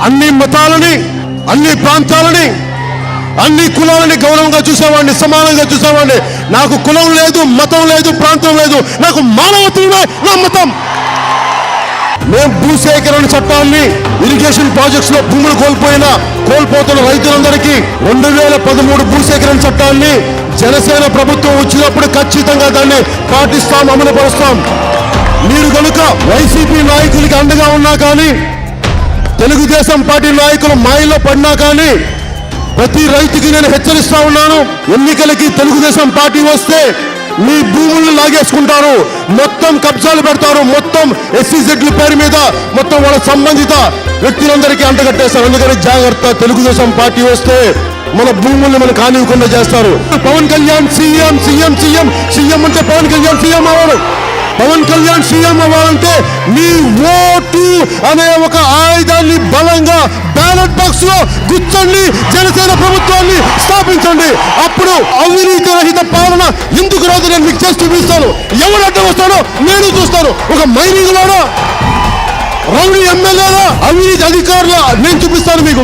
అన్ని మతాలని, అన్ని ప్రాంతాలని, అన్ని కులాలని గౌరవంగా చూసేవాడిని, సమానంగా చూసేవాడిని. నాకు కులం లేదు, మతం లేదు, ప్రాంతం లేదు, నాకు మానవత్వమే నా మతం. మేము భూసేకరణ చట్టాన్ని, ఇరిగేషన్ ప్రాజెక్ట్స్ లో భూములు కోల్పోతున్న రైతులందరికీ 2013 భూసేకరణ చట్టాన్ని జనసేన ప్రభుత్వం వచ్చినప్పుడు ఖచ్చితంగా దాన్ని పాటిస్తాం, అమలు పరుస్తాం. మీరు కనుక వైసీపీ నాయకులకి అండగా ఉన్నా కానీ, తెలుగుదేశం పార్టీ నాయకులు మాయలో పడినా కానీ, ప్రతి రైతుకి నేను హెచ్చరిస్తా ఉన్నాను. ఎన్నికలకి తెలుగుదేశం పార్టీ వస్తే మీ భూములను లాగేసుకుంటారు, మొత్తం కబ్జాలు పెడతారు, మొత్తం ఎస్సీజెడ్ల పేరు మీద మొత్తం వాళ్ళ సంబంధిత వ్యక్తులందరికీ అంటగట్టేస్తారు. అందుకని జాగ్రత్త, తెలుగుదేశం పార్టీ వస్తే మన భూముల్ని మనకు కానివ్వకుండా చేస్తారు. Pawan Kalyan CM CM CM CM అంటే పవన్ కళ్యాణ్ సీఎం అవ్వడు. పవన్ కళ్యాణ్ సీఎం అవ్వాలంటే మీ ఓటు అనే ఒక ఆయుధాన్ని బలంగా బ్యాలెట్ బాక్స్ లో గుచ్చండి, జనసేన ప్రభుత్వాన్ని స్థాపించండి. అప్పుడు అవినీతి రహిత పాలన ఎందుకు రాదు నేను మీకు చేసి చూపిస్తాను. ఎవరు అడ్డం వస్తాడో నేను చూస్తాను. ఒక మైనింగ్ లోనా, రౌడీ ఎమ్మెల్యేలా, అవినీతి అధికారుల నేను చూపిస్తాను మీకు.